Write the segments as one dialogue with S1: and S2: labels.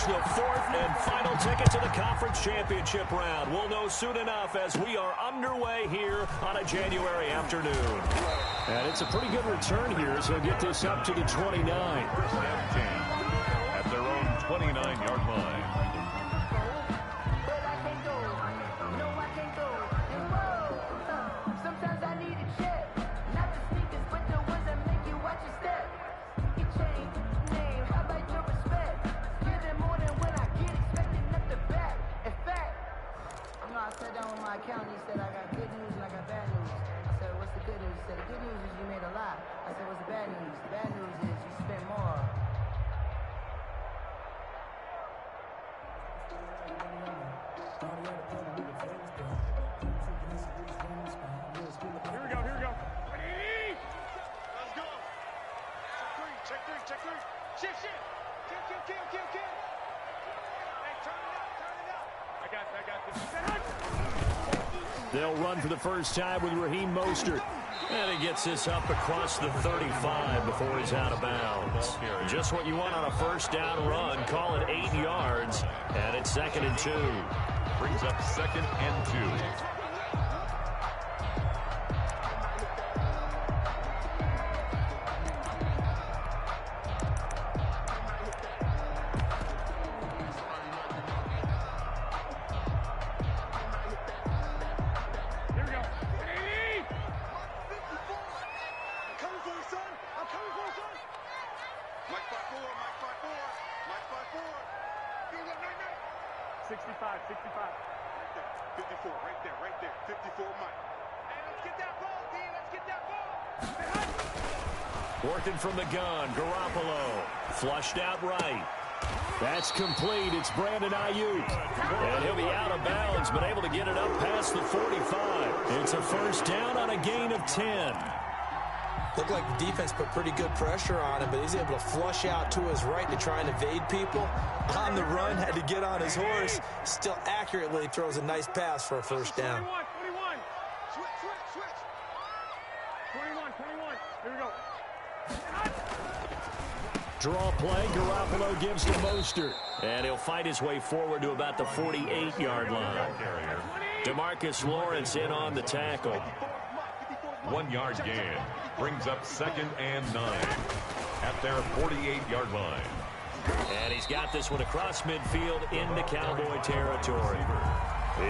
S1: clinch the fourth and final ticket to the conference championship round. We'll know soon enough as we are underway here on a January afternoon.
S2: And it's a pretty good return here as he'll get this up to the 29.
S3: At their own 29-yard line.
S4: Accountant, he said, I got good news and I got bad news. I said, what's the good news? He said, the good news is you made a lot. I said, what's the bad news? The bad news is you spent more.
S5: Here we go. Ready? Let's go. Check three. Shift. Kill. Hey, turn it up. I got this.
S1: They'll run for the first time with Raheem Mostert. And he gets this up across the 35 before he's out of bounds. Just what you want on a first down run. Call it 8 yards. And it's 2nd and 2.
S3: Brings up 2nd and 2.
S1: Working from the gun, Garoppolo. Flushed out right. That's complete. It's Brandon Ayuk. And he'll be out of bounds, but able to get it up past the 45. It's a first down on a gain of 10.
S6: Looked like the defense put pretty good pressure on him, but he's able to flush out to his right to try and evade people. On the run, had to get on his horse. Still accurately throws a nice pass for a first down.
S5: 21. Switch. 21. Here we go.
S1: Draw play, Garoppolo gives to Mostert. And he'll fight his way forward to about the 48-yard line. DeMarcus Lawrence in on the tackle.
S3: 1 yard gain. Brings up 2nd and 9. At their 48-yard line.
S1: And he's got this one across midfield into Cowboy territory.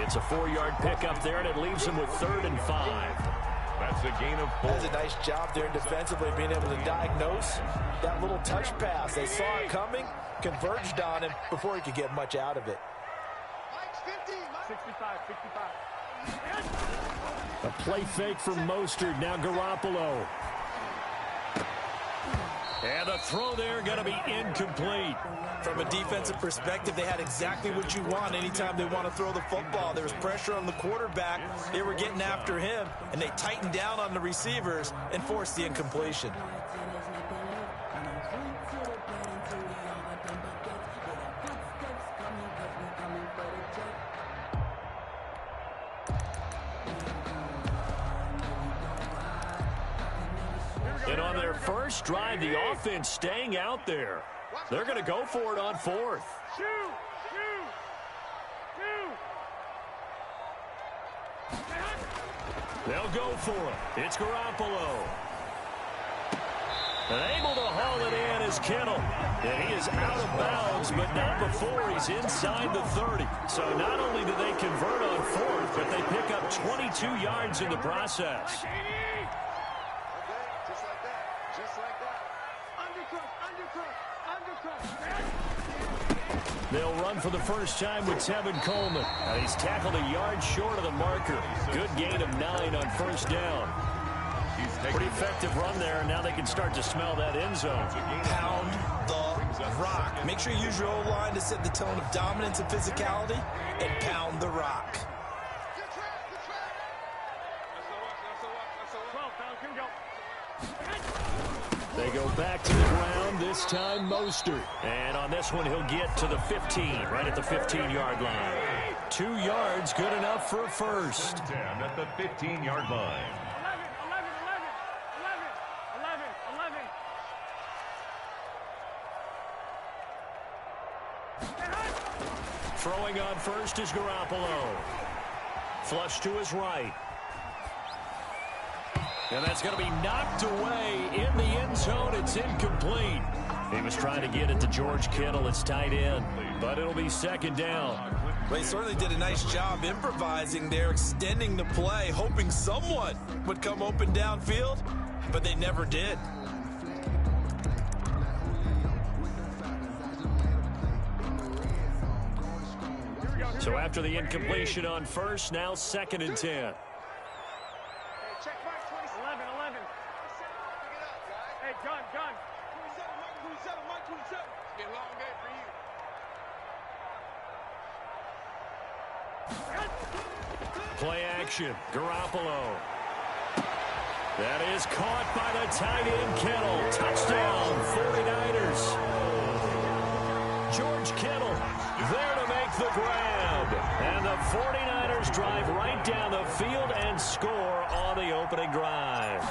S1: It's a 4-yard pickup there, and it leaves him with 3rd and 5.
S3: That's a gain of 4.
S6: That's a nice job there defensively, being able to diagnose that little touch pass. They saw it coming, converged on him before he could get much out of it.
S5: 65.
S1: A play fake from Mostert. Now Garoppolo. And the throw there going to be incomplete.
S6: From a defensive perspective, they had exactly what you want anytime they want to throw the football. There was pressure on the quarterback. They were getting after him, and they tightened down on the receivers and forced the incompletion.
S1: And on their first drive, the offense staying out there. They're going to go for it on 4th.
S5: Shoot!
S1: They'll go for it. It's Garoppolo. And able to haul it in is Kittle. And he is out of bounds, but not before he's inside the 30. So not only do they convert on 4th, but they pick up 22 yards in the process. They'll run for the first time with Tevin Coleman. And he's tackled a yard short of the marker. Good gain of 9 on first down. Pretty effective run there, and now they can start to smell that end zone.
S6: Pound the rock. Make sure you use your O-line to set the tone of dominance and physicality, and pound the rock.
S1: They go back to the ground, this time Mostert. And on this one, he'll get to the 15, right at the 15-yard line. 2 yards, good enough for a first.
S3: 10 at the 15-yard line.
S5: 11.
S1: Throwing on first is Garoppolo. Flush to his right. And that's going to be knocked away in the end zone. It's incomplete. He was trying to get it to George Kittle. It's tight end, but it'll be second down.
S6: Well, he certainly did a nice job improvising there, extending the play, hoping someone would come open downfield, but they never did.
S1: So after the incompletion on first, now second and 10.
S5: Hey, check Mike 27. 11. Hey, gun. 27, Mike 27. It's been a long day for you.
S1: Play action. Garoppolo. That is caught by the tight end Kittle. Touchdown, 49ers. George Kittle there to make the grab. And the 49ers drive right down the field and score on the opening drive.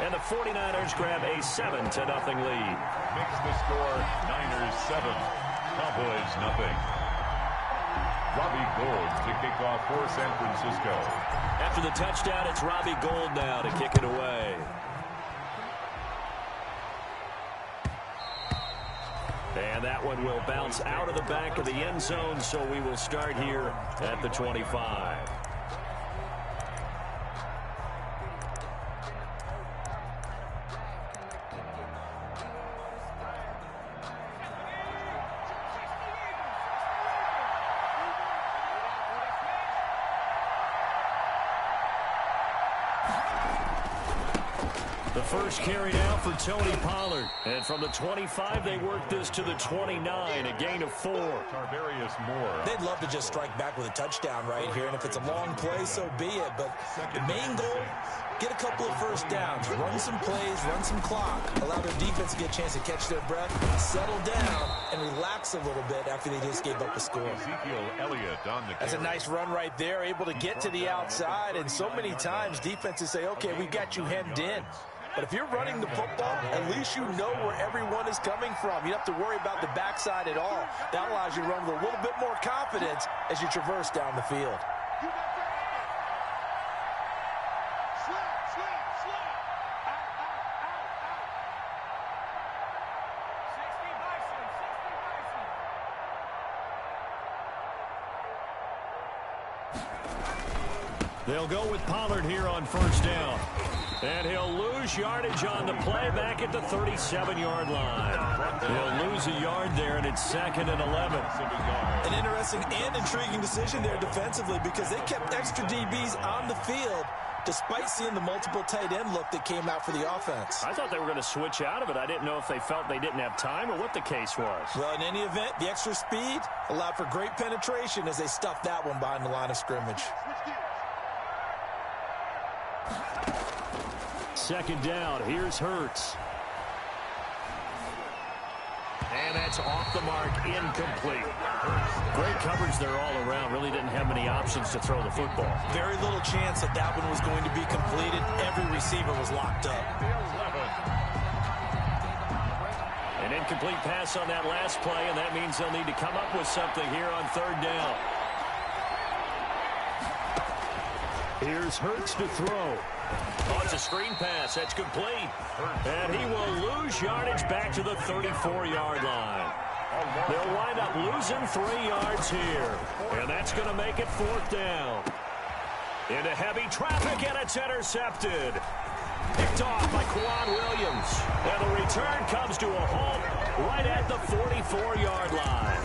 S1: And the 49ers grab a 7-0 lead.
S3: Makes the score Niners 7, Cowboys nothing. Robbie Gould to kick off for San Francisco.
S1: After the touchdown, it's Robbie Gould now to kick it away. And that one will bounce out of the back of the end zone, so we will start here at the 25. The first carry now for Tony Pollard. And from the 25, they work this to the 29, a gain of 4.
S3: Tarvarius Moore.
S6: They'd love to just strike back with a touchdown right here, and if it's a long play, so be it. But the main goal, get a couple of first downs, run some plays, run some clock, allow their defense to get a chance to catch their breath, settle down, and relax a little bit after they just gave up a score.
S3: Ezekiel Elliott on the
S6: That's a nice run right there, able to get to the outside, and so many times defenses say, okay, we got you hemmed in. But if you're running the football, at least you know where everyone is coming from. You don't have to worry about the backside at all. That allows you to run with a little bit more confidence as you traverse down the field.
S1: They'll go with Pollard here on first down. And he'll lose yardage on the play back at the 37-yard line. He'll lose a yard there, and it's second and 11.
S6: An interesting and intriguing decision there defensively because they kept extra DBs on the field despite seeing the multiple tight end look that came out for the offense.
S1: I thought they were going to switch out of it. I didn't know if they felt they didn't have time or what the case was.
S6: Well, in any event, the extra speed allowed for great penetration as they stuffed that one behind the line of scrimmage.
S1: Second down. Here's Hurts. And that's off the mark, incomplete. Great coverage there all around. Really didn't have many options to throw the football.
S6: Very little chance that that one was going to be completed. Every receiver was locked up.
S1: An incomplete pass on that last play, and that means they'll need to come up with something here on third down. Here's Hurts to throw. Oh, it's a screen pass. That's complete. And he will lose yardage back to the 34-yard line. They'll wind up losing 3 yards here. And that's going to make it fourth down. Into heavy traffic, and it's intercepted. Picked off by Quan Williams. And the return comes to a halt right at the 44-yard line.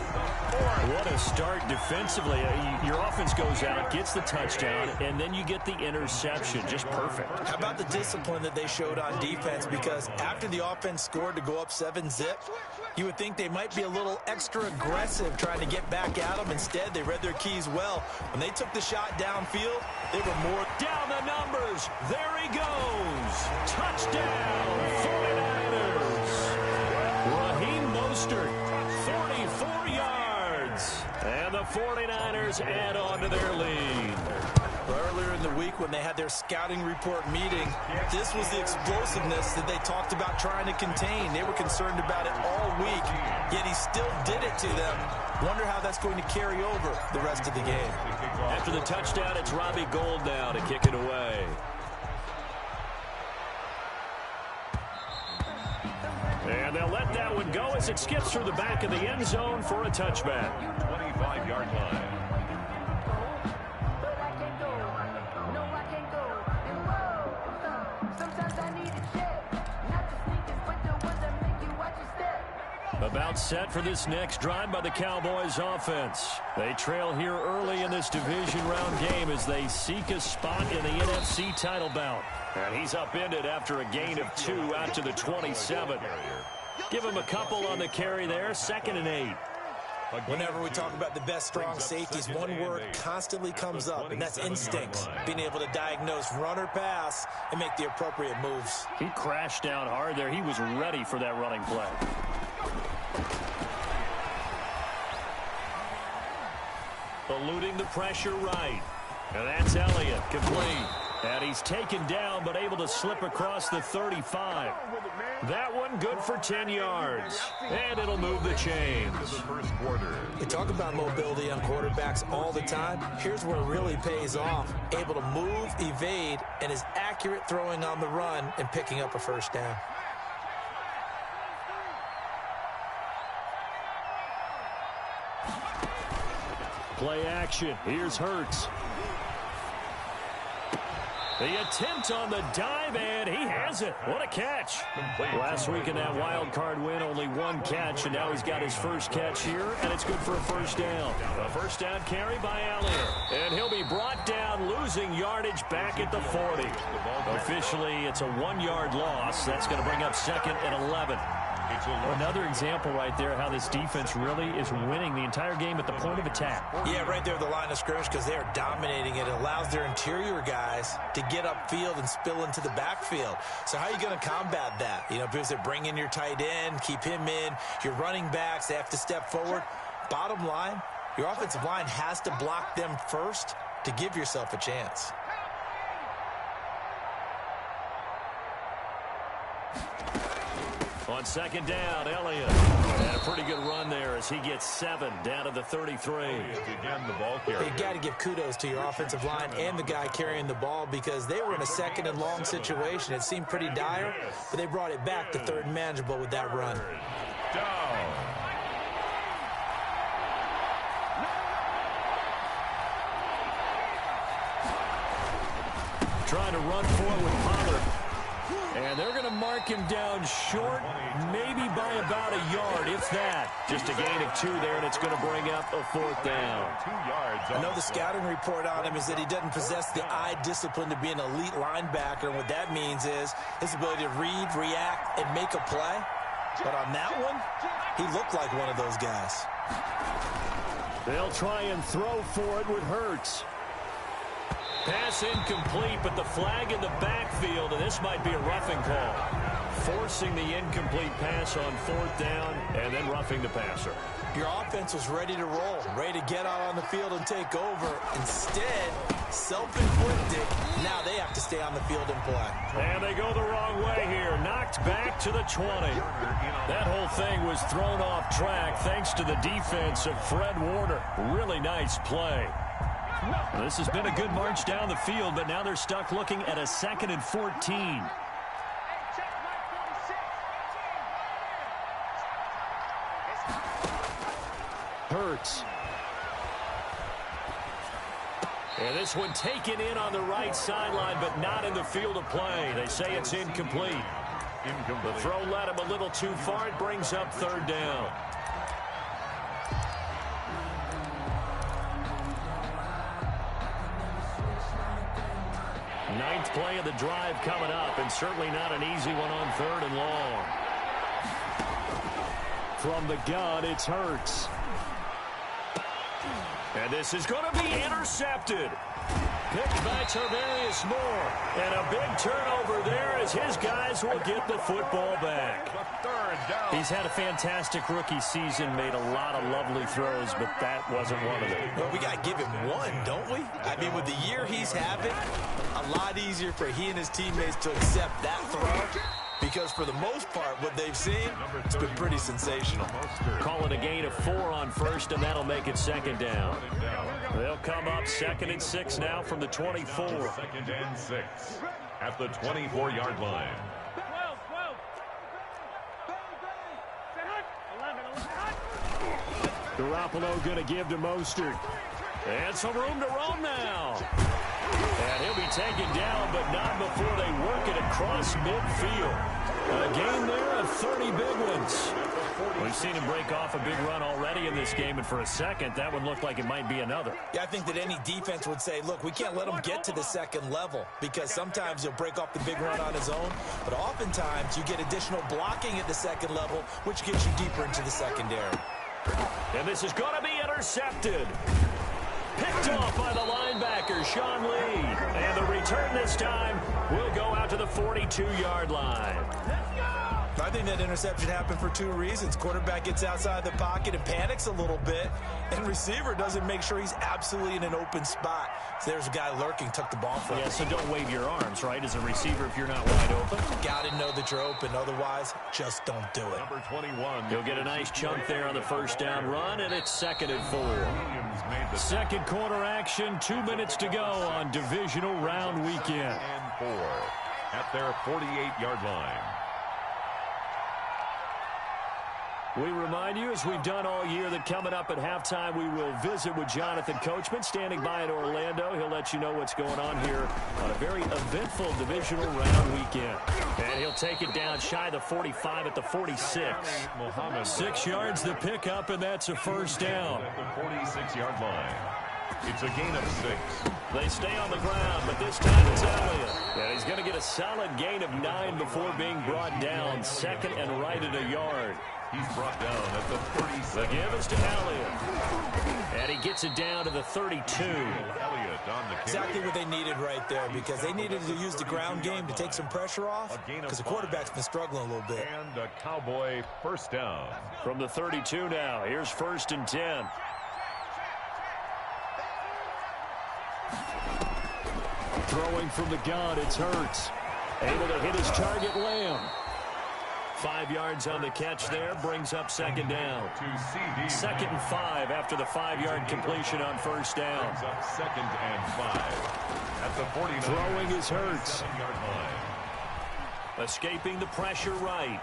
S1: What a start defensively. Your offense goes out, gets the touchdown, and then you get the interception. Just perfect.
S6: How about the discipline that they showed on defense? Because after the offense scored to go up 7-0, you would think they might be a little extra aggressive trying to get back at them. Instead, they read their keys well. When they took the shot downfield, they were more
S1: down the numbers. There he goes. Touchdown, 49ers. Raheem Mostert, 44 yards. And the 49ers add on to their lead.
S6: Earlier in the week when they had their scouting report meeting, this was the explosiveness that they talked about trying to contain. They were concerned about it all week, yet he still did it to them. Wonder how that's going to carry over the rest of the game.
S1: After the touchdown, it's Robbie Gould now to kick it away. And they'll let that one go as it skips through the back of the end zone for a touchback.
S3: 25-yard line.
S1: About set for this next drive by the Cowboys offense. They trail here early in this division round game as they seek a spot in the NFC title bout. And he's upended after a gain of 2 out to the 27. Give him a couple on the carry there, 2nd and 8.
S6: Whenever we talk about the best strong safeties, one word constantly comes up, and that's instincts. Being able to diagnose run or pass and make the appropriate moves.
S1: He crashed down hard there. He was ready for that running play. Eluding the pressure right. And that's Elliott, complete. And he's taken down, but able to slip across the 35. That one good for 10 yards. And it'll move the chains.
S6: We talk about mobility on quarterbacks all the time. Here's where it really pays off. Able to move, evade, and is accurate throwing on the run and picking up a first down.
S1: Play action. Here's Hurts. The attempt on the dive, and he has it. What a catch. Last week in that wild card win, only 1 catch, and now he's got his first catch here, and it's good for a first down. A first down carry by Elliott. And he'll be brought down, losing yardage back at the 40. Officially, it's a 1-yard loss. That's going to bring up 2nd and 11. Another example right there how this defense really is winning the entire game at the point of attack.
S6: Yeah, right there at the line of scrimmage because they are dominating it. It allows their interior guys to get upfield and spill into the backfield. So how are you going to combat that? You know, because they bring in your tight end, keep him in. Your running backs, they have to step forward. Bottom line, your offensive line has to block them first to give yourself a chance.
S1: On 2nd down, Elliott. And a pretty good run there as he gets 7 down to the 33.
S3: Again, the ball carrier.
S6: You got to give kudos to your offensive line and the guy carrying the ball because they were in a 2nd and long situation. It seemed pretty dire, but they brought it back to 3rd and manageable with that run.
S3: Down.
S1: Trying to run for it with Pollard. And they're going to mark him down short, maybe by about a yard, if that. Just a gain of 2 there, and it's going to bring up a 4th down.
S3: 2 yards.
S6: I know the scouting report on him is that he doesn't possess the eye discipline to be an elite linebacker. And what that means is his ability to read, react, and make a play. But on that one, he looked like one of those guys.
S1: They'll try and throw for it with Hurts. Pass incomplete, but the flag in the backfield, and this might be a roughing call. Forcing the incomplete pass on 4th down, and then roughing the passer.
S6: Your offense was ready to roll, ready to get out on the field and take over. Instead, self-inflicted, now they have to stay on the field and play.
S1: And they go the wrong way here. Knocked back to the 20. That whole thing was thrown off track thanks to the defense of Fred Warner. Really nice play. This has been a good march down the field, but now they're stuck looking at a 2nd and 14. Hurts. And this one taken in on the right sideline, but not in the field of play. They say it's incomplete. The throw led him a little too far. It brings up 3rd down. Ninth play of the drive coming up, and certainly not an easy one on 3rd and long. From the gun, it's Hurts. And this is going to be intercepted. Picked by Tarvarius Moore. And a big turnover there as his guys will get the football back. He's had a fantastic rookie season, made a lot of lovely throws, but that wasn't one of them.
S6: Well, we got to give him one, don't we? I mean, with the year he's having, a lot easier for he and his teammates to accept that throw. Because for the most part, what they've seen, it's been pretty sensational.
S1: Call it a gain of 4 on first, and that'll make it second down. They'll come up 2nd and 6 now from the 24.
S3: 2nd and 6 at the 24-yard line.
S1: Garoppolo going to give to Mostert. And some room to roam now. And he'll be taken down, but not before they work it across midfield. A gain there of 30 big ones. We've seen him break off a big run already in this game, and for a second, that one looked like it might be another.
S6: Yeah, I think that any defense would say, look, we can't let him get to the second level because sometimes he'll break off the big run on his own, but oftentimes you get additional blocking at the second level, which gets you deeper into the secondary.
S1: And this is going to be intercepted. Picked off by the linebacker, Sean Lee. And the return this time will go out to the 42-yard line.
S6: I think that interception happened for 2 reasons. Quarterback gets outside the pocket and panics a little bit, and receiver doesn't make sure he's absolutely in an open spot. So there's a guy lurking, took the ball from him.
S1: Yeah, so don't wave your arms, right, as a receiver if you're not wide open.
S6: Got to know that you're open. Otherwise, just don't do it.
S3: Number 21.
S1: He'll get a nice chunk there on the first down run, and it's 2nd and 4. Second quarter action, 2 minutes to go on divisional round weekend.
S3: And 4 at their 48-yard line.
S1: We remind you, as we've done all year, that coming up at halftime, we will visit with Jonathan Coachman, standing by in Orlando. He'll let you know what's going on here on a very eventful divisional round weekend. And he'll take it down shy of the 45 at the 46. 6 yards the pickup, and that's a first down.
S3: At the 46-yard line. It's a gain of 6.
S1: They stay on the ground, but this time it's Elliott. And he's going to get a solid gain of 9 before being brought down. 2nd and right at a yard.
S3: He's brought down at the 37.
S1: The give is to Elliott. And he gets it down to the 32.
S3: Elliott on the carry.
S6: Exactly what they needed right there, because they needed to use the ground game to take some pressure off, because the quarterback's been struggling a little bit.
S3: And a Cowboy first down.
S1: From the 32 now, here's 1st and 10. Throwing from the gun, it's Hurts. Able to hit his target, Lamb. 5 yards on the catch there, brings up 2nd down. 2nd and 5 after the 5-yard completion on first down.
S3: Brings up 2nd and 5 at the 49.
S1: Throwing is Hurts.
S3: 7-yard line.
S1: Escaping the pressure right.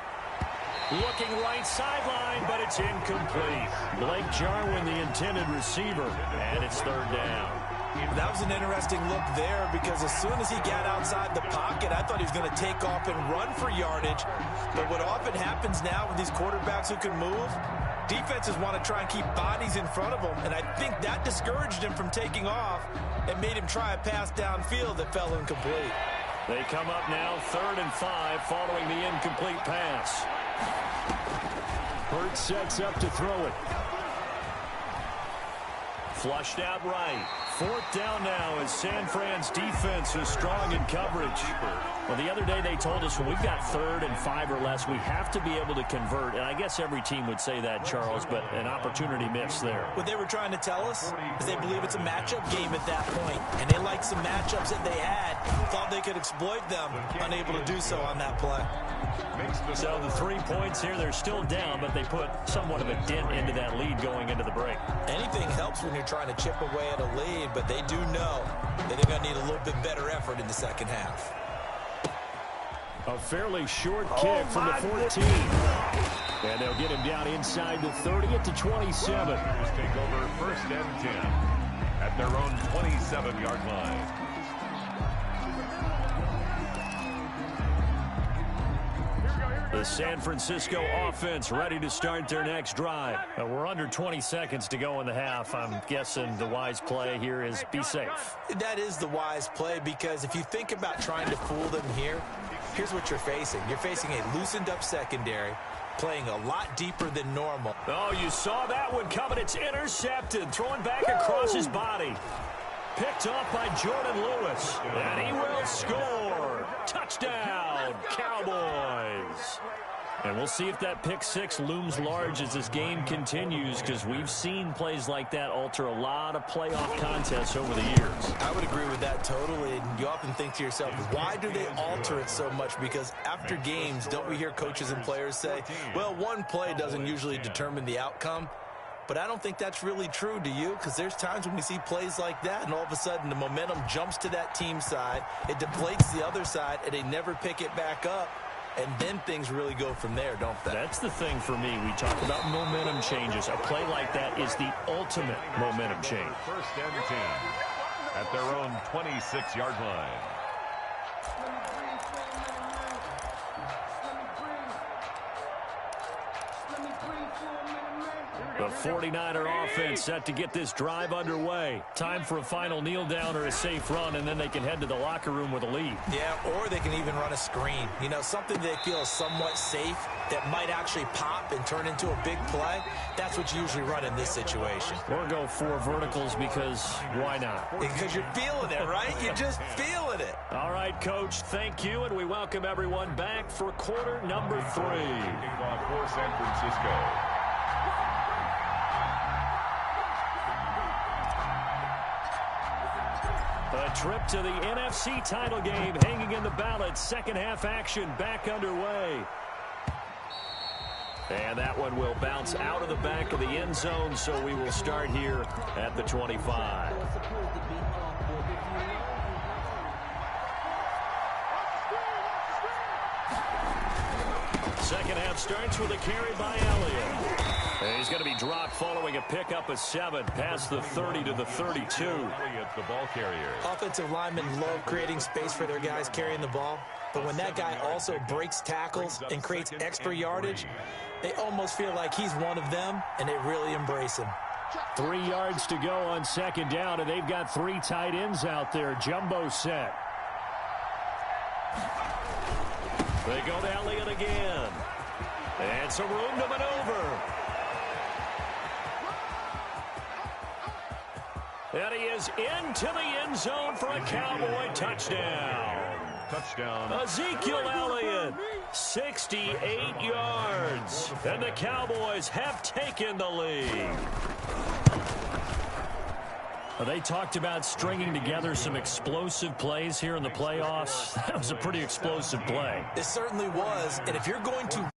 S1: Looking right sideline, but it's incomplete. Blake Jarwin, the intended receiver, and it's 3rd down.
S6: That was an interesting look there, because as soon as he got outside the pocket, I thought he was going to take off and run for yardage. But what often happens now with these quarterbacks who can move, defenses want to try and keep bodies in front of them, and I think that discouraged him from taking off and made him try a pass downfield that fell incomplete.
S1: They come up now 3rd and 5 following the incomplete pass. Hurts sets up to throw it. Flushed out right. 4th down now as San Fran's defense is strong in coverage. Well, the other day they told us when we've got 3rd and 5 or less, we have to be able to convert. And I guess every team would say that, Charles, but an opportunity missed there.
S6: What they were trying to tell us is they believe it's a matchup game at that point, and they liked some matchups that they had, thought they could exploit them, unable to do so on that play.
S1: So the 3 points here, they're still down, but they put somewhat of a dent into that lead going into the break.
S6: Anything helps when you're trying to chip away at a lead, but they do know that they're going to need a little bit better effort in the second half.
S1: A fairly short kick from the 14. And they'll get him down inside the 30 at the 27.
S3: Just take over 1st and 10 at their own 27-yard line.
S1: The San Francisco offense ready to start their next drive. We're under 20 seconds to go in the half. I'm guessing the wise play here is be safe.
S6: That is the wise play, because if you think about trying to fool them here, here's what you're facing. You're facing a loosened up secondary, playing a lot deeper than normal.
S1: Oh, you saw that one coming. It's intercepted, throwing back across his body. picked off by Jordan Lewis. And he will score. Touchdown, Cowboys. And we'll see if that pick six looms large as this game continues, because we've seen plays like that alter a lot of playoff contests over the years.
S6: I would agree with that totally. And you often think to yourself, why do they alter it so much? Because after games, don't we hear coaches and players say, well, one play doesn't usually determine the outcome? But I don't think that's really true, do you? Because there's times when we see plays like that, and all of a sudden the momentum jumps to that team side, it deflates the other side, and they never pick it back up. And then things really go from there, don't they?
S1: That's the thing for me. We talk about momentum changes. A play like that is the ultimate momentum change.
S3: First and 10 at their own 26-yard line.
S1: The 49er offense set to get this drive underway. Time for a final kneel down or a safe run, and then they can head to the locker room with a lead.
S6: Yeah, or they can even run a screen. You know, something they feel is somewhat safe that might actually pop and turn into a big play. That's what you usually run in this situation.
S1: Or go 4 verticals, because why not?
S6: Because you're feeling it, right? You're just feeling it.
S1: All right, Coach, thank you, and we welcome everyone back for quarter number 3.
S3: Kicking off for San Francisco.
S1: A trip to the NFC title game hanging in the balance. Second half action back underway. And that one will bounce out of the back of the end zone, so we will start here at the 25. Second half starts with a carry by Elliott. And he's going to be dropped following a pickup of 7 past the 30 to the 32.
S3: Elliott, the ball carrier.
S6: Offensive linemen love creating space for their guys carrying the ball. But when that guy also breaks tackles and creates extra yardage, they almost feel like he's one of them, and they really embrace him.
S1: 3 yards to go on second down, and they've got 3 tight ends out there. Jumbo set. They go to Elliott again. And some room to maneuver. And he is into the end zone for a Cowboy touchdown.
S3: Touchdown.
S1: Ezekiel Elliott, 68 yards. And the Cowboys have taken the lead. They talked about stringing together some explosive plays here in the playoffs. That was a pretty explosive play.
S6: It certainly was. And if you're going to